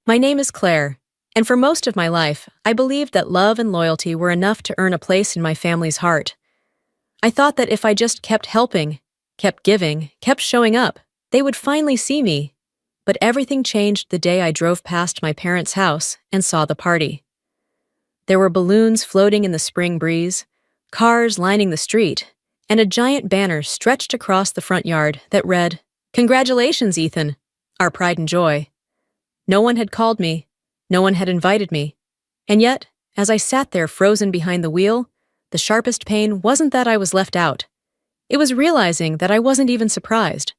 My name is Claire, and for most of my life, I believed that love and loyalty were enough to earn a place in my family's heart. I thought that if I just kept helping, kept giving, kept showing up, they would finally see me. But everything changed the day I drove past my parents' house and saw the party. There were balloons floating in the spring breeze, cars lining the street, and a giant banner stretched across the front yard that read, "Congratulations, Ethan, our pride and joy." No one had called me, no one had invited me, and yet, as I sat there frozen behind the wheel, the sharpest pain wasn't that I was left out. It was realizing that I wasn't even surprised.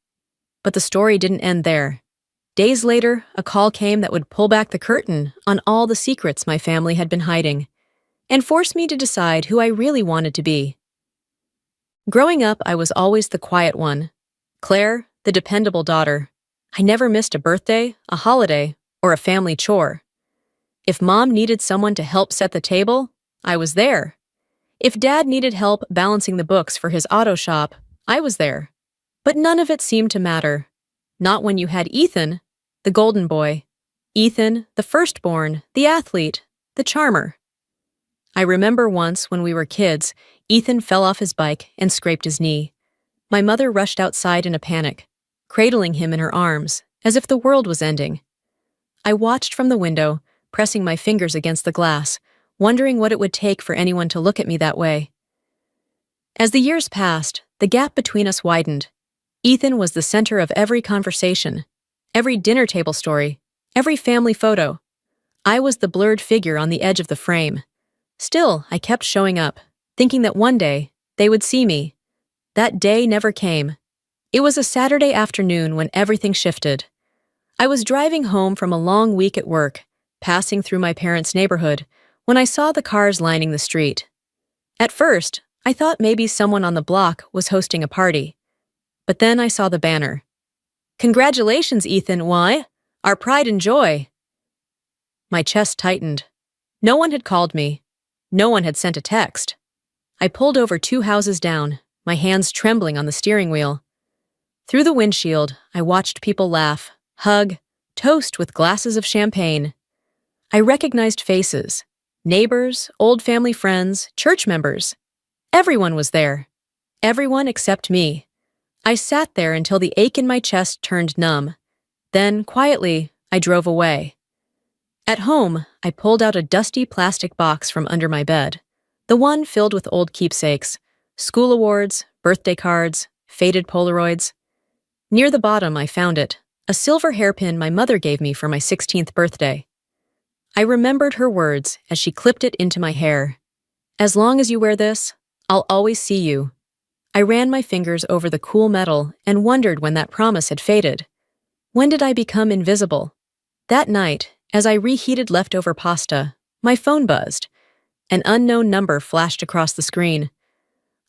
But the story didn't end there. Days later, a call came that would pull back the curtain on all the secrets my family had been hiding, and force me to decide who I really wanted to be. Growing up, I was always the quiet one. Claire, the dependable daughter. I never missed a birthday, a holiday, or a family chore. If Mom needed someone to help set the table, I was there. If Dad needed help balancing the books for his auto shop, I was there. But none of it seemed to matter. Not when you had Ethan, the golden boy. Ethan, the firstborn, the athlete, the charmer. I remember once when we were kids, Ethan fell off his bike and scraped his knee. My mother rushed outside in a panic, cradling him in her arms, as if the world was ending. I watched from the window, pressing my fingers against the glass, wondering what it would take for anyone to look at me that way. As the years passed, the gap between us widened. Ethan was the center of every conversation, every dinner table story, every family photo. I was the blurred figure on the edge of the frame. Still, I kept showing up, thinking that one day they would see me. That day never came. It was a Saturday afternoon when everything shifted. I was driving home from a long week at work, passing through my parents' neighborhood, when I saw the cars lining the street. At first, I thought maybe someone on the block was hosting a party. But then I saw the banner. "Congratulations, Ethan, why? Our pride and joy." My chest tightened. No one had called me. No one had sent a text. I pulled over 2 houses down, my hands trembling on the steering wheel. Through the windshield, I watched people laugh, hug, toast with glasses of champagne. I recognized faces. Neighbors, old family friends, church members. Everyone was there. Everyone except me. I sat there until the ache in my chest turned numb. Then, quietly, I drove away. At home, I pulled out a dusty plastic box from under my bed, the one filled with old keepsakes, school awards, birthday cards, faded Polaroids. Near the bottom, I found it, a silver hairpin my mother gave me for my 16th birthday. I remembered her words as she clipped it into my hair. "As long as you wear this, I'll always see you." I ran my fingers over the cool metal and wondered when that promise had faded. When did I become invisible? That night, as I reheated leftover pasta, my phone buzzed. An unknown number flashed across the screen.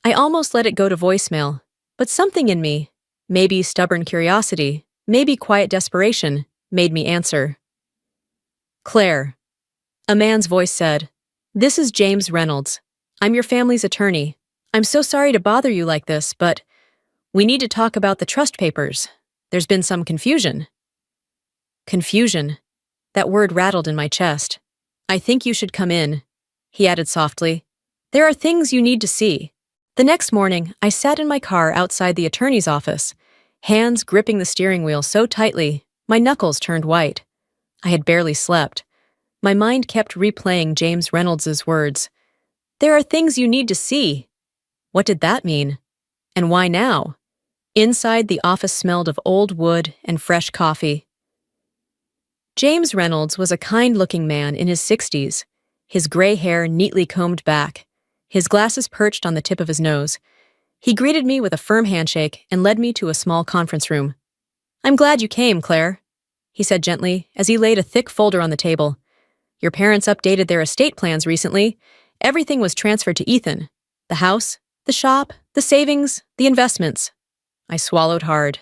I almost let it go to voicemail, but something in me, maybe stubborn curiosity, maybe quiet desperation, made me answer. "Claire." A man's voice said, "This is James Reynolds. I'm your family's attorney. I'm so sorry to bother you like this, but we need to talk about the trust papers. There's been some confusion." Confusion. That word rattled in my chest. "I think you should come in," he added softly. "There are things you need to see." The next morning, I sat in my car outside the attorney's office, hands gripping the steering wheel so tightly, my knuckles turned white. I had barely slept. My mind kept replaying James Reynolds's words. "There are things you need to see." What did that mean? And why now? Inside, the office smelled of old wood and fresh coffee. James Reynolds was a kind-looking man in his 60s, his gray hair neatly combed back, his glasses perched on the tip of his nose. He greeted me with a firm handshake and led me to a small conference room. "I'm glad you came, Claire," he said gently as he laid a thick folder on the table. "Your parents updated their estate plans recently. Everything was transferred to Ethan. The house, the shop, the savings, the investments." I swallowed hard.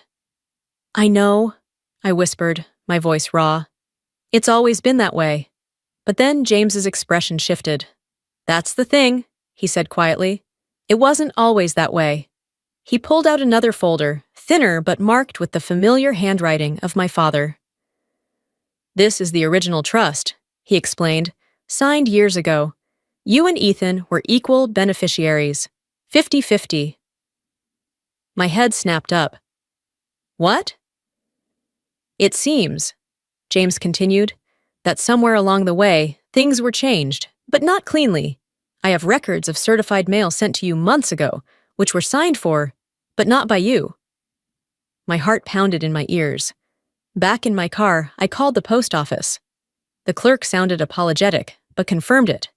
"I know," I whispered, my voice raw. "It's always been that way." But then James's expression shifted. "That's the thing," he said quietly. "It wasn't always that way." He pulled out another folder, thinner but marked with the familiar handwriting of my father. "This is the original trust," he explained, "signed years ago. You and Ethan were equal beneficiaries. 50-50. My head snapped up. "What?" "It seems," James continued, "that somewhere along the way, things were changed, but not cleanly. I have records of certified mail sent to you months ago, which were signed for, but not by you." My heart pounded in my ears. Back in my car, I called the post office. The clerk sounded apologetic, but confirmed it.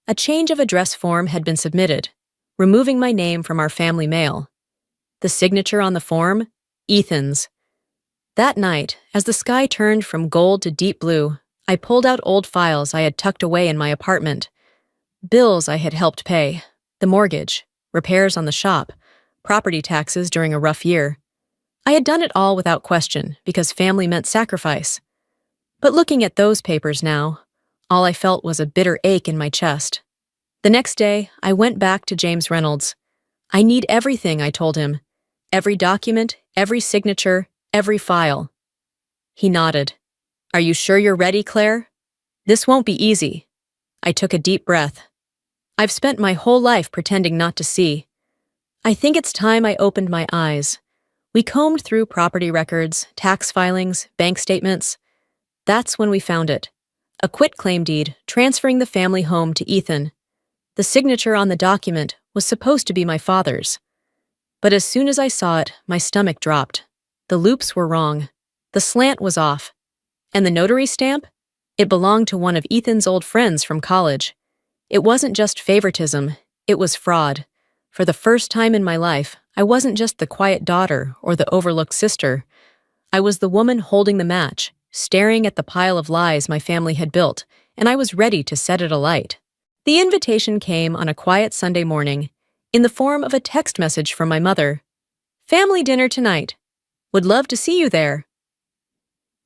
A change of address form had been submitted, removing my name from our family mail. The signature on the form? Ethan's. That night, as the sky turned from gold to deep blue, I pulled out old files I had tucked away in my apartment. Bills I had helped pay, the mortgage, repairs on the shop, property taxes during a rough year. I had done it all without question because family meant sacrifice. But looking at those papers now, all I felt was a bitter ache in my chest. The next day, I went back to James Reynolds. "I need everything," I told him. "Every document, every signature, every file." He nodded. "Are you sure you're ready, Claire? This won't be easy." I took a deep breath. I've spent my whole life pretending not to see. I think it's time I opened my eyes. We combed through property records, tax filings, bank statements. That's when we found it. A quitclaim deed transferring the family home to Ethan. The signature on the document was supposed to be my father's. But as soon as I saw it, my stomach dropped. The loops were wrong. The slant was off. And the notary stamp? It belonged to one of Ethan's old friends from college. It wasn't just favoritism, it was fraud. For the first time in my life, I wasn't just the quiet daughter or the overlooked sister. I was the woman holding the match, staring at the pile of lies my family had built, and I was ready to set it alight. The invitation came on a quiet Sunday morning, in the form of a text message from my mother. "Family dinner tonight. Would love to see you there."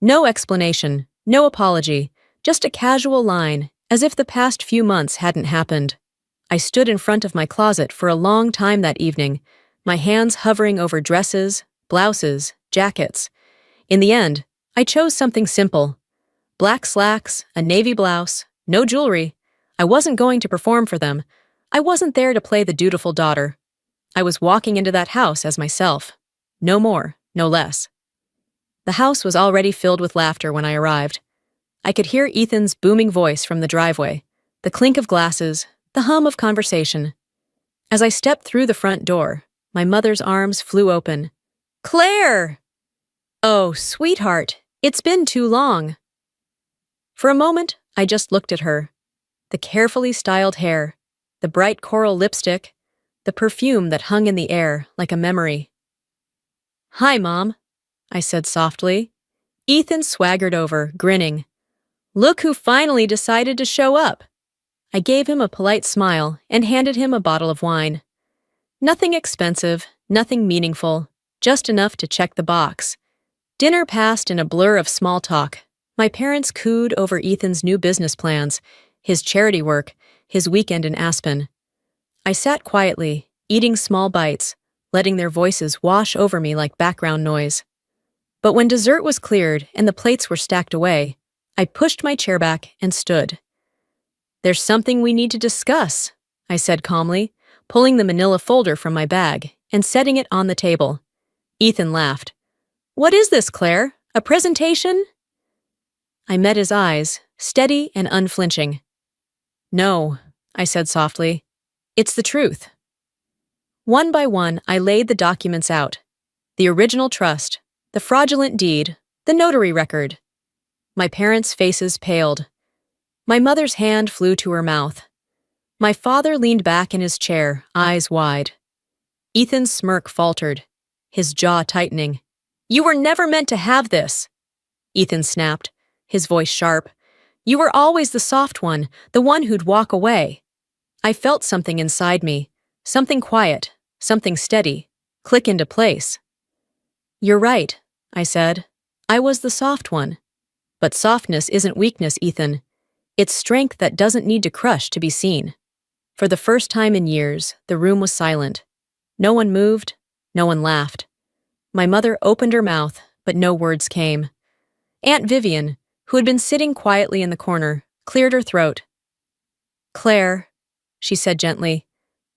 No explanation, no apology, just a casual line, as if the past few months hadn't happened. I stood in front of my closet for a long time that evening, my hands hovering over dresses, blouses, jackets. In the end, I chose something simple. Black slacks, a navy blouse, no jewelry. I wasn't going to perform for them. I wasn't there to play the dutiful daughter. I was walking into that house as myself. No more, no less. The house was already filled with laughter when I arrived. I could hear Ethan's booming voice from the driveway, the clink of glasses, the hum of conversation. As I stepped through the front door, my mother's arms flew open. "Claire!" "Oh, sweetheart, it's been too long." For a moment, I just looked at her. The carefully styled hair, the bright coral lipstick, the perfume that hung in the air like a memory. "Hi, Mom," I said softly. Ethan swaggered over, grinning. "Look who finally decided to show up." I gave him a polite smile and handed him a bottle of wine. Nothing expensive, nothing meaningful, just enough to check the box. Dinner passed in a blur of small talk. My parents cooed over Ethan's new business plans, his charity work, his weekend in Aspen. I sat quietly, eating small bites, letting their voices wash over me like background noise. But when dessert was cleared and the plates were stacked away, I pushed my chair back and stood. "There's something we need to discuss," I said calmly, pulling the manila folder from my bag and setting it on the table. Ethan laughed. "What is this, Claire? A presentation?" I met his eyes, steady and unflinching. "No," I said softly. "It's the truth." One by one, I laid the documents out. The original trust, the fraudulent deed, the notary record. My parents' faces paled. My mother's hand flew to her mouth. My father leaned back in his chair, eyes wide. Ethan's smirk faltered, his jaw tightening. "You were never meant to have this," Ethan snapped, his voice sharp. "You were always the soft one, the one who'd walk away." I felt something inside me, something quiet, something steady, click into place. "You're right," I said. "I was the soft one. But softness isn't weakness, Ethan. It's strength that doesn't need to crush to be seen." For the first time in years, the room was silent. No one moved, no one laughed. My mother opened her mouth, but no words came. Aunt Vivian, who had been sitting quietly in the corner, cleared her throat. "Claire," she said gently,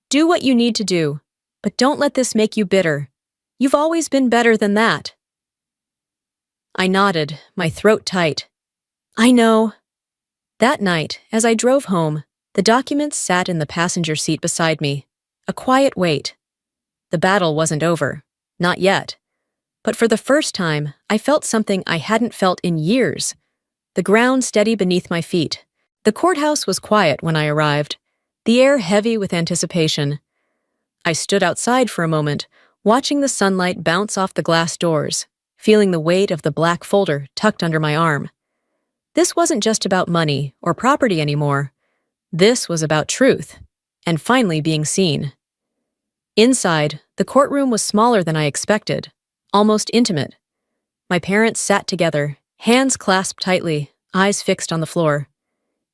"do what you need to do, but don't let this make you bitter. You've always been better than that." I nodded, my throat tight. "I know." That night, as I drove home, the documents sat in the passenger seat beside me, a quiet wait. The battle wasn't over. Not yet. But for the first time, I felt something I hadn't felt in years. The ground steady beneath my feet. The courthouse was quiet when I arrived, the air heavy with anticipation. I stood outside for a moment, watching the sunlight bounce off the glass doors, feeling the weight of the black folder tucked under my arm. This wasn't just about money or property anymore. This was about truth, and finally being seen. Inside, the courtroom was smaller than I expected, almost intimate. My parents sat together, hands clasped tightly, eyes fixed on the floor.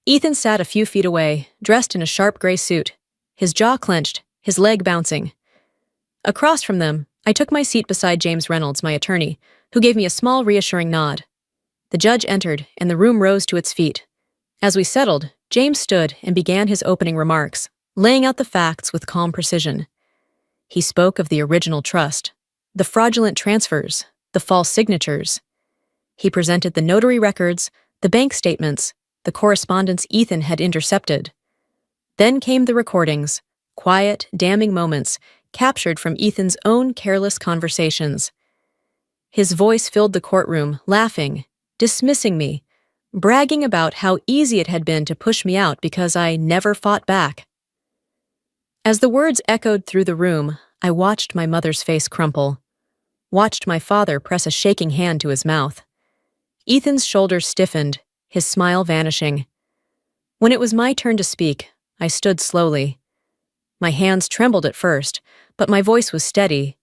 Ethan sat a few feet away, dressed in a sharp gray suit, his jaw clenched, his leg bouncing. Across from them, I took my seat beside James Reynolds, my attorney, who gave me a small, reassuring nod. The judge entered, and the room rose to its feet. As we settled, James stood and began his opening remarks, laying out the facts with calm precision. He spoke of the original trust, the fraudulent transfers, the false signatures. He presented the notary records, the bank statements, the correspondence Ethan had intercepted. Then came the recordings, quiet, damning moments captured from Ethan's own careless conversations. His voice filled the courtroom, laughing, dismissing me, bragging about how easy it had been to push me out because I never fought back. As the words echoed through the room, I watched my mother's face crumple, watched my father press a shaking hand to his mouth. Ethan's shoulders stiffened, his smile vanishing. When it was my turn to speak, I stood slowly. My hands trembled at first, but my voice was steady.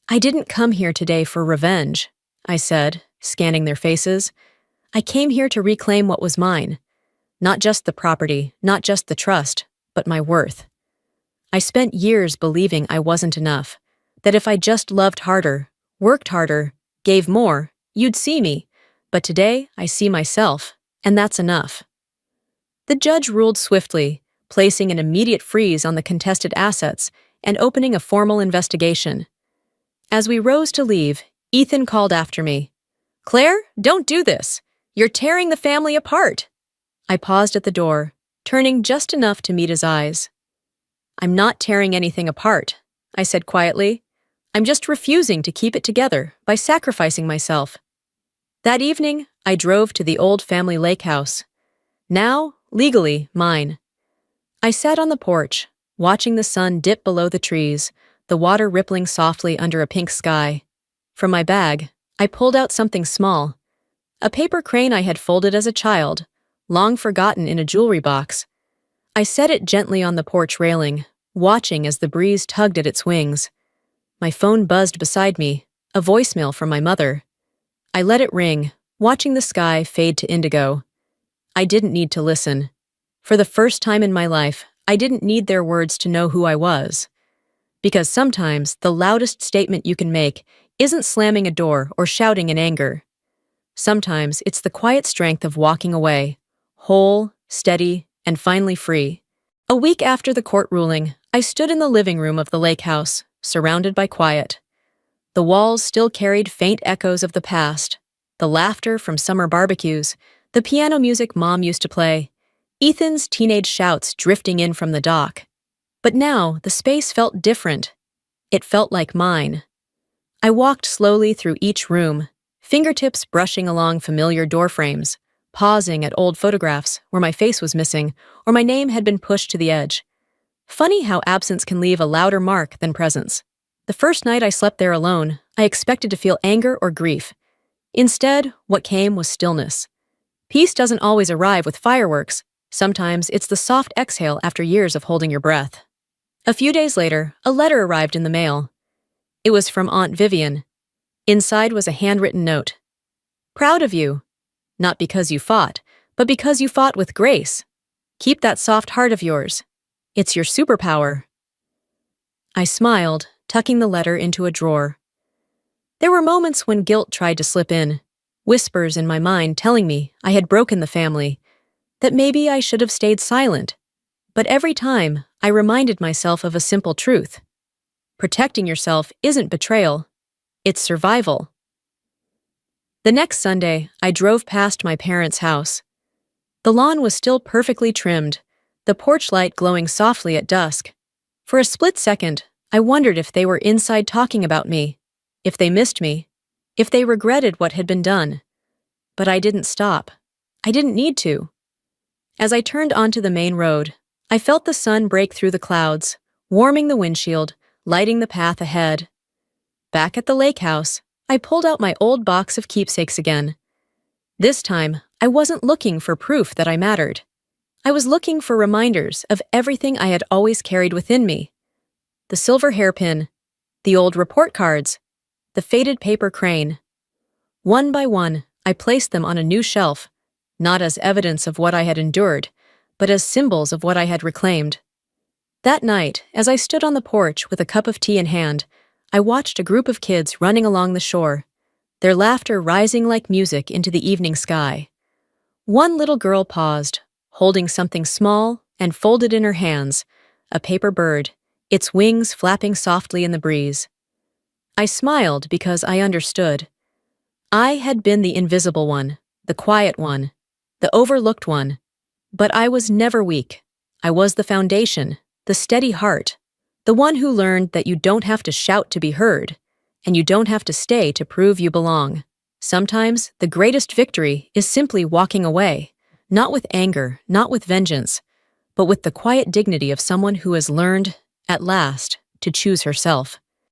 "I didn't come here today for revenge," I said, scanning their faces. "I came here to reclaim what was mine. Not just the property, not just the trust, but my worth. I spent years believing I wasn't enough, that if I just loved harder, worked harder, gave more, you'd see me. But today, I see myself, and that's enough." The judge ruled swiftly, placing an immediate freeze on the contested assets and opening a formal investigation. As we rose to leave, Ethan called after me. "Claire, don't do this. You're tearing the family apart." I paused at the door, turning just enough to meet his eyes. "I'm not tearing anything apart," I said quietly. "I'm just refusing to keep it together by sacrificing myself." That evening, I drove to the old family lake house. Now, legally, mine. I sat on the porch, watching the sun dip below the trees, the water rippling softly under a pink sky. From my bag, I pulled out something small. A paper crane I had folded as a child, long forgotten in a jewelry box. I set it gently on the porch railing, watching as the breeze tugged at its wings. My phone buzzed beside me, a voicemail from my mother. I let it ring, watching the sky fade to indigo. I didn't need to listen. For the first time in my life, I didn't need their words to know who I was. Because sometimes the loudest statement you can make isn't slamming a door or shouting in anger. Sometimes it's the quiet strength of walking away, whole, steady, and finally free. A week after the court ruling, I stood in the living room of the lake house, surrounded by quiet. The walls still carried faint echoes of the past, the laughter from summer barbecues, the piano music Mom used to play, Ethan's teenage shouts drifting in from the dock. But now, the space felt different. It felt like mine. I walked slowly through each room, fingertips brushing along familiar doorframes, pausing at old photographs where my face was missing or my name had been pushed to the edge. Funny how absence can leave a louder mark than presence. The first night I slept there alone, I expected to feel anger or grief. Instead, what came was stillness. Peace doesn't always arrive with fireworks. Sometimes it's the soft exhale after years of holding your breath. A few days later, a letter arrived in the mail. It was from Aunt Vivian. Inside was a handwritten note. "Proud of you. Not because you fought, but because you fought with grace. Keep that soft heart of yours. It's your superpower." I smiled, tucking the letter into a drawer. There were moments when guilt tried to slip in. whispers in my mind telling me I had broken the family, that maybe I should have stayed silent. But every time, I reminded myself of a simple truth. Protecting yourself isn't betrayal, it's survival. The next Sunday, I drove past my parents' house. The lawn was still perfectly trimmed, the porch light glowing softly at dusk. For a split second, I wondered if they were inside talking about me, if they missed me, if they regretted what had been done. But I didn't stop. I didn't need to. As I turned onto the main road, I felt the sun break through the clouds, warming the windshield, lighting the path ahead. Back at the lake house, I pulled out my old box of keepsakes again. This time, I wasn't looking for proof that I mattered. I was looking for reminders of everything I had always carried within me. The silver hairpin, the old report cards, the faded paper crane. One by one, I placed them on a new shelf, not as evidence of what I had endured, but as symbols of what I had reclaimed. That night, as I stood on the porch with a cup of tea in hand, I watched a group of kids running along the shore, their laughter rising like music into the evening sky. One little girl paused, holding something small and folded in her hands, a paper bird, its wings flapping softly in the breeze. I smiled because I understood. I had been the invisible one, the quiet one, the overlooked one. But I was never weak. I was the foundation, the steady heart, the one who learned that you don't have to shout to be heard, and you don't have to stay to prove you belong. Sometimes the greatest victory is simply walking away, not with anger, not with vengeance, but with the quiet dignity of someone who has learned, at last, to choose herself.